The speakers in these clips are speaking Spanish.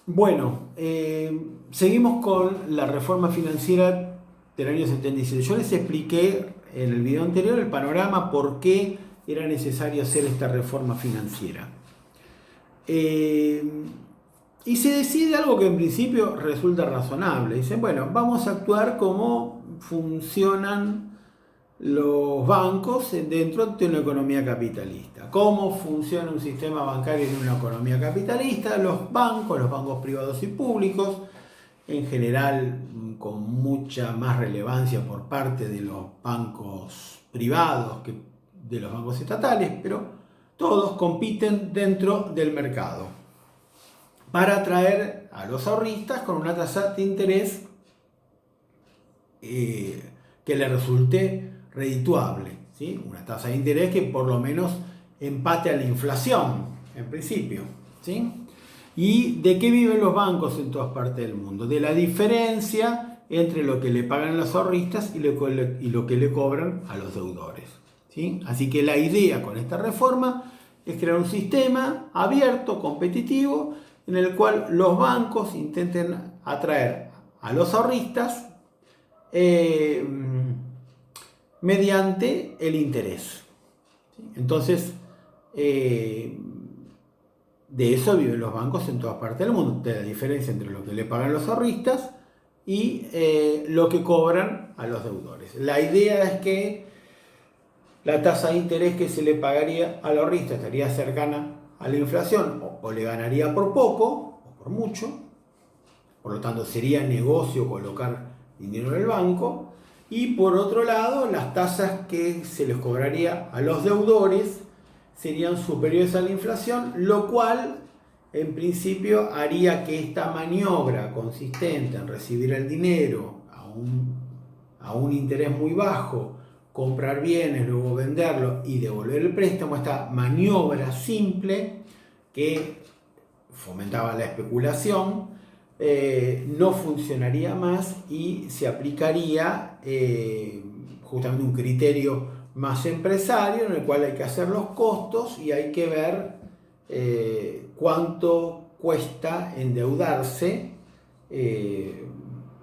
Bueno, seguimos con la reforma financiera del año 77. Yo les expliqué en el video anterior el panorama por qué era necesario hacer esta reforma financiera. Eh, y se decide algo que en principio resulta razonable. Dicen, bueno, vamos a actuar como funcionan los bancos dentro de una economía capitalista. ¿Cómo funciona un sistema bancario en una economía capitalista? Los bancos privados y públicos, en general con mucha más relevancia por parte de los bancos privados que de los bancos estatales, pero todos compiten dentro del mercado para atraer a los ahorristas con una tasa de interés que le resulte redituable, ¿sí? Una tasa de interés que por lo menos empate a la inflación, en principio, ¿sí? ¿Y de qué viven los bancos en todas partes del mundo? De la diferencia entre lo que le pagan a los ahorristas y lo que le cobran a los deudores, ¿sí? Así que la idea con esta reforma es crear un sistema abierto, competitivo, en el cual los bancos intenten atraer a los ahorristas mediante el interés. Entonces, de eso viven los bancos en todas partes del mundo, de la diferencia entre lo que le pagan los ahorristas y lo que cobran a los deudores. La idea es que la tasa de interés que se le pagaría al ahorrista estaría cercana a la inflación o le ganaría por poco o por mucho, por lo tanto sería negocio colocar dinero en el banco. Y por otro lado, las tasas que se les cobraría a los deudores serían superiores a la inflación, lo cual en principio haría que esta maniobra consistente en recibir el dinero a un interés muy bajo, comprar bienes, luego venderlo y devolver el préstamo, esta maniobra simple que fomentaba la especulación, no funcionaría más y se aplicaría justamente un criterio más empresario en el cual hay que hacer los costos y hay que ver cuánto cuesta endeudarse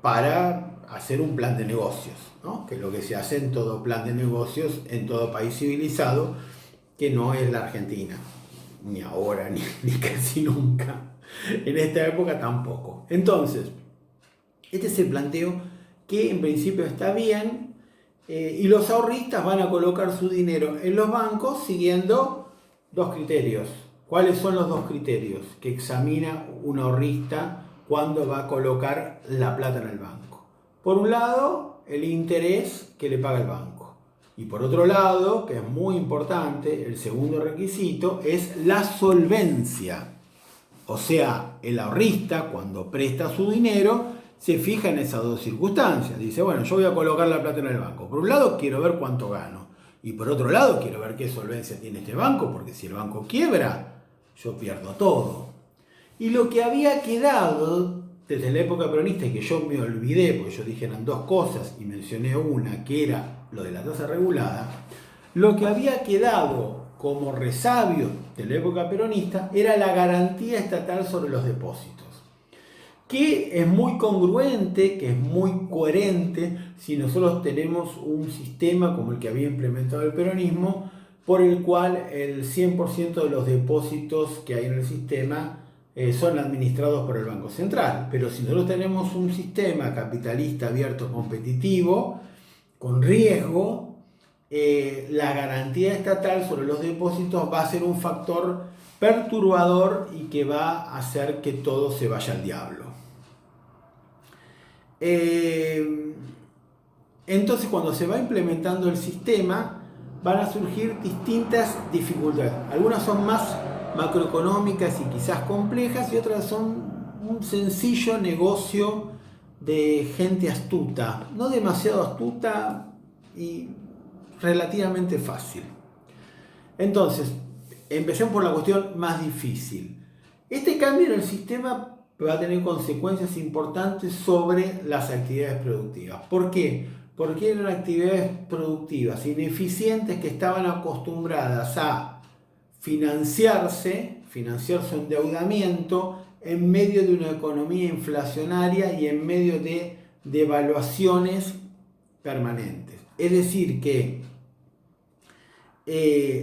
para hacer un plan de negocios, ¿no? Que es lo que se hace en todo plan de negocios, en todo país civilizado, que no es la Argentina, ni ahora, ni casi nunca. En esta época tampoco. Entonces, este es el planteo que en principio está bien y los ahorristas van a colocar su dinero en los bancos siguiendo dos criterios. ¿Cuáles son los dos criterios que examina un ahorrista cuando va a colocar la plata en el banco? Por un lado, el interés que le paga el banco. Y por otro lado, que es muy importante, el segundo requisito es la solvencia. O sea, el ahorrista, cuando presta su dinero, se fija en esas dos circunstancias. Dice, bueno, yo voy a colocar la plata en el banco. Por un lado, quiero ver cuánto gano. Y por otro lado, quiero ver qué solvencia tiene este banco, porque si el banco quiebra, yo pierdo todo. Y lo que había quedado desde la época peronista, y que yo me olvidé, porque yo dije eran dos cosas, y mencioné una, que era lo de la tasa regulada, lo que había quedado como resabio de la época peronista era la garantía estatal sobre los depósitos, que es muy congruente, que es muy coherente si nosotros tenemos un sistema como el que había implementado el peronismo, por el cual el 100% de los depósitos que hay en el sistema son administrados por el Banco Central. Pero si nosotros tenemos un sistema capitalista abierto, competitivo, con riesgo, la garantía estatal sobre los depósitos va a ser un factor perturbador y que va a hacer que todo se vaya al diablo. Entonces, cuando se va implementando el sistema, van a surgir distintas dificultades. Algunas son más macroeconómicas y quizás complejas, y otras son un sencillo negocio de gente astuta, no demasiado astuta y relativamente fácil. Entonces, empecemos por la cuestión más difícil. Este cambio en el sistema va a tener consecuencias importantes sobre las actividades productivas. ¿Por qué? Porque eran actividades productivas ineficientes que estaban acostumbradas a financiar su endeudamiento en medio de una economía inflacionaria y en medio de devaluaciones permanentes. Es decir, que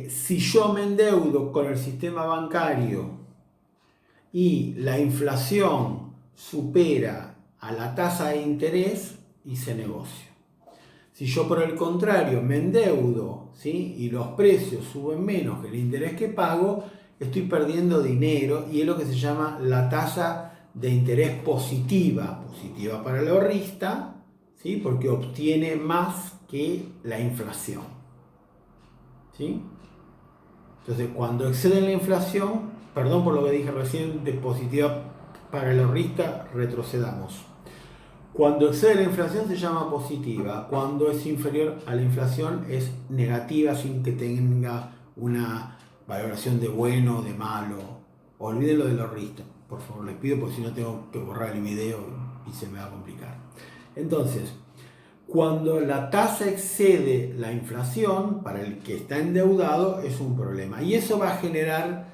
si yo me endeudo con el sistema bancario y la inflación supera a la tasa de interés, hice negocio. Si yo por el contrario me endeudo, ¿sí?, y los precios suben menos que el interés que pago, estoy perdiendo dinero y es lo que se llama la tasa de interés positiva para el ahorrista, ¿sí?, porque obtiene más que la inflación, ¿sí? Entonces, cuando excede la inflación, perdón por lo que dije recién, de positiva para el ahorrista, retrocedamos. Cuando excede la inflación se llama positiva, cuando es inferior a la inflación es negativa sin que tenga una valoración de bueno o de malo. Olvídenlo del ahorrista, por favor, les pido, porque si no tengo que borrar el video y se me va a complicar. Entonces, cuando la tasa excede la inflación, para el que está endeudado es un problema. Y eso va a generar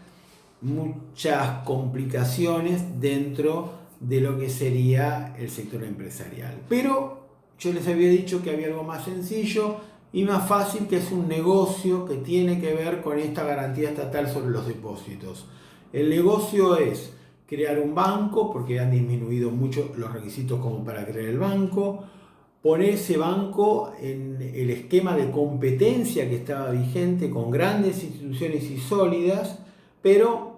muchas complicaciones dentro de lo que sería el sector empresarial. Pero yo les había dicho que había algo más sencillo y más fácil, que es un negocio que tiene que ver con esta garantía estatal sobre los depósitos. El negocio es crear un banco, porque han disminuido mucho los requisitos como para crear el banco, poner ese banco en el esquema de competencia que estaba vigente con grandes instituciones y sólidas, pero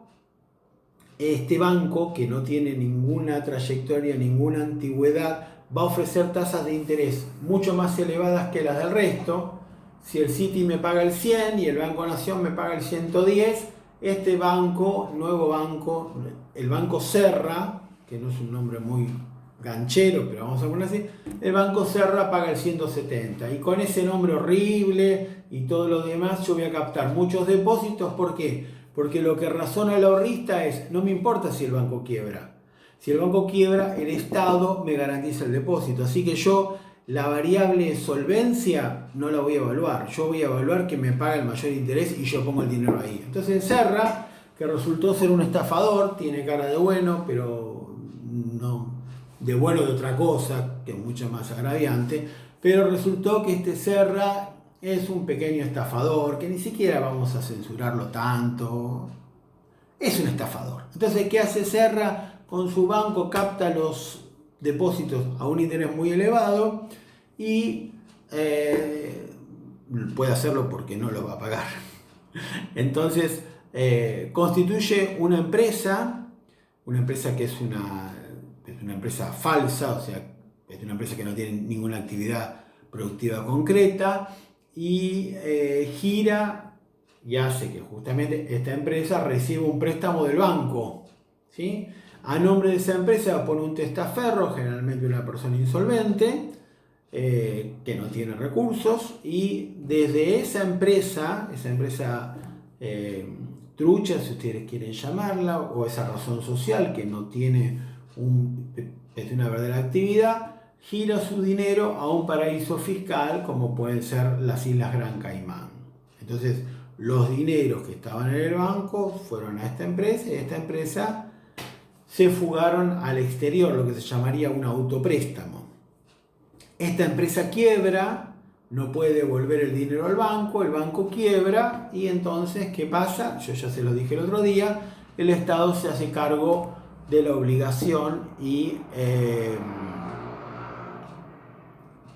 este banco, que no tiene ninguna trayectoria, ninguna antigüedad, va a ofrecer tasas de interés mucho más elevadas que las del resto. Si el Citi me paga el 100 y el Banco Nación me paga el 110, este banco, nuevo banco, el Banco Serra, que no es un nombre muy ganchero, pero vamos a poner así, el Banco Serra paga el 170. Y con ese nombre horrible y todo lo demás, yo voy a captar muchos depósitos. ¿Por qué? Porque lo que razona el ahorrista es, no me importa si el banco quiebra. Si el banco quiebra, el Estado me garantiza el depósito. Así que yo la variable solvencia no la voy a evaluar. Yo voy a evaluar que me paga el mayor interés y yo pongo el dinero ahí. Entonces Serra, que resultó ser un estafador, tiene cara de bueno, pero no de bueno de otra cosa, que es mucho más agraviante, pero resultó que este Serra es un pequeño estafador, que ni siquiera vamos a censurarlo tanto. Es un estafador. Entonces, ¿qué hace Serra? Con su banco capta los depósitos a un interés muy elevado y puede hacerlo porque no lo va a pagar. Entonces, constituye una empresa que es una empresa falsa, o sea, es una empresa que no tiene ninguna actividad productiva concreta, y gira y hace que justamente esta empresa reciba un préstamo del banco, ¿sí? A nombre de esa empresa pone un testaferro, generalmente una persona insolvente, que no tiene recursos, y desde esa empresa trucha, si ustedes quieren llamarla, o esa razón social que no tiene una verdadera actividad, gira su dinero a un paraíso fiscal como pueden ser las Islas Gran Caimán. Entonces, los dineros que estaban en el banco fueron a esta empresa y esta empresa se fugaron al exterior, lo que se llamaría un autopréstamo. Esta empresa quiebra, no puede devolver el dinero al banco, el banco quiebra y entonces, ¿qué pasa? Yo ya se lo dije el otro día, el Estado se hace cargo de la obligación y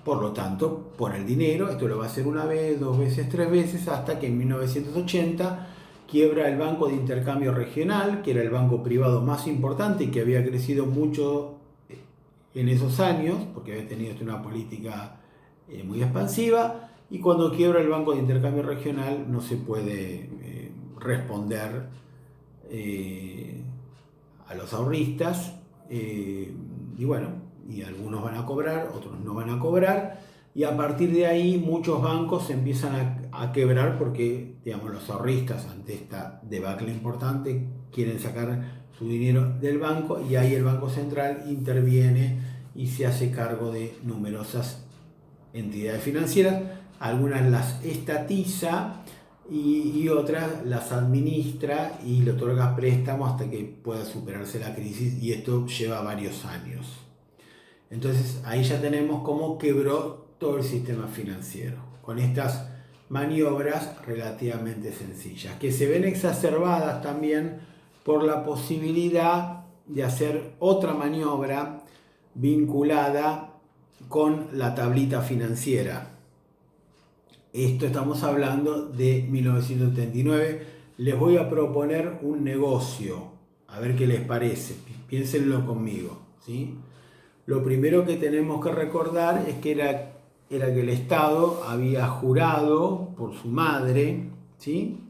por lo tanto pone el dinero. Esto lo va a hacer una vez, dos veces, tres veces, hasta que en 1980 quiebra el Banco de Intercambio Regional, que era el banco privado más importante y que había crecido mucho en esos años, porque había tenido una política muy expansiva, y cuando quiebra el Banco de Intercambio Regional no se puede responder a los ahorristas, y bueno, y algunos van a cobrar, otros no van a cobrar, y a partir de ahí muchos bancos se empiezan a quebrar porque, digamos, los ahorristas ante esta debacle importante quieren sacar su dinero del banco, y ahí el Banco Central interviene y se hace cargo de numerosas entidades financieras. Algunas las estatiza y otras las administra y le otorga préstamos hasta que pueda superarse la crisis, y esto lleva varios años. Entonces ahí ya tenemos cómo quebró todo el sistema financiero, con estas maniobras relativamente sencillas, que se ven exacerbadas también por la posibilidad de hacer otra maniobra vinculada con la tablita financiera. Esto estamos hablando de 1979. Les voy a proponer un negocio, a ver qué les parece, piénsenlo conmigo, ¿sí? Lo primero que tenemos que recordar es que era que el Estado había jurado por su madre, ¿sí?,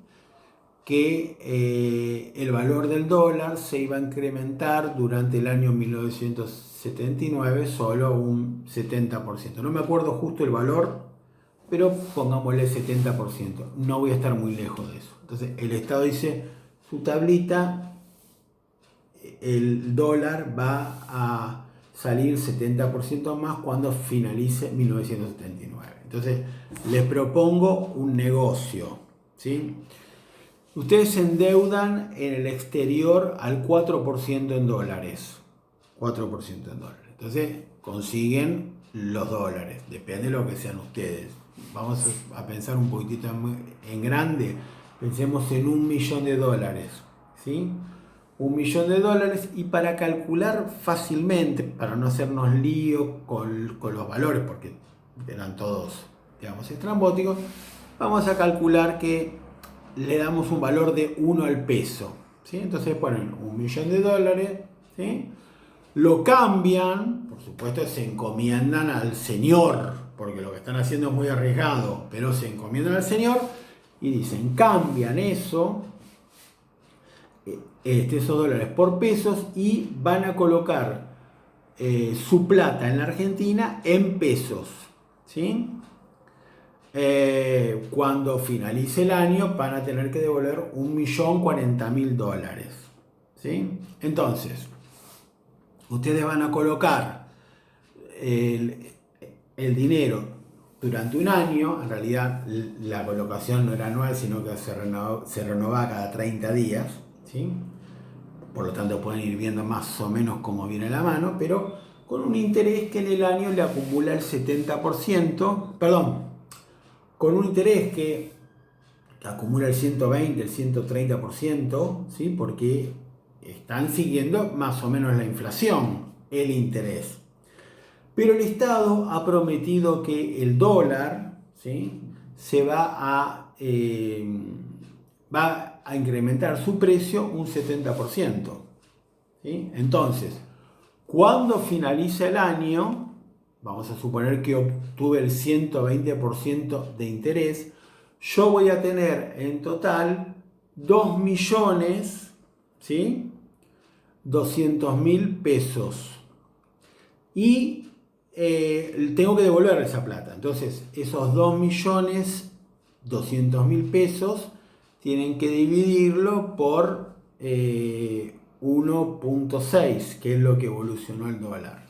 que el valor del dólar se iba a incrementar durante el año 1979 solo un 70%. No me acuerdo justo el valor, pero pongámosle 70%. No voy a estar muy lejos de eso. Entonces el Estado dice, su tablita, el dólar va a salir 70% más cuando finalice 1979. Entonces les propongo un negocio, ¿sí? Ustedes se endeudan en el exterior al 4% en dólares. 4% en dólares. Entonces consiguen los dólares. Depende de lo que sean ustedes. Vamos a pensar un poquitito en grande. Pensemos en $1.000.000. ¿Sí? $1.000.000. Y para calcular fácilmente, para no hacernos lío con los valores, porque eran todos, digamos, estrambóticos, vamos a calcular que le damos un valor de 1 al peso, ¿sí? Entonces ponen $1.000.000, ¿sí? Lo cambian, por supuesto se encomiendan al señor, porque lo que están haciendo es muy arriesgado, pero se encomiendan al señor y dicen, cambian eso, esos dólares por pesos, y van a colocar su plata en la Argentina en pesos, ¿sí? Cuando finalice el año van a tener que devolver $1.040.000, ¿sí? Entonces, ustedes van a colocar el dinero durante un año. En realidad la colocación no era anual, sino que se renovaba cada 30 días, ¿sí? Por lo tanto pueden ir viendo más o menos cómo viene la mano, pero con un interés que en el año le acumula el 70%, con un interés que acumula el 120, el 130%, ¿sí? Porque están siguiendo más o menos la inflación, el interés. Pero el Estado ha prometido que el dólar, ¿sí?, se va a incrementar su precio un 70%. ¿Sí? Entonces, cuando finaliza el año, vamos a suponer que obtuve el 120% de interés, yo voy a tener en total 2.200.000 pesos. Y tengo que devolver esa plata. Entonces, esos 2.200.000 pesos tienen que dividirlo por 1.6, que es lo que evolucionó el dólar.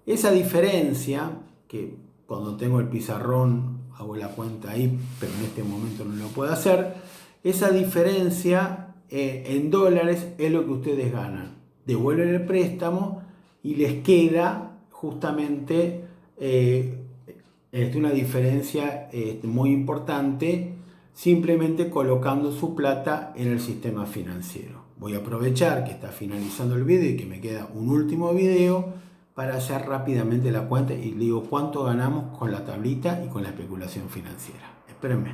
Esa diferencia, que cuando tengo el pizarrón hago la cuenta ahí, pero en este momento no lo puedo hacer, esa diferencia en dólares es lo que ustedes ganan. Devuelven el préstamo y les queda justamente una diferencia muy importante, simplemente colocando su plata en el sistema financiero. Voy a aprovechar que está finalizando el video y que me queda un último video para hacer rápidamente la cuenta y digo cuánto ganamos con la tablita y con la especulación financiera. Espérenme.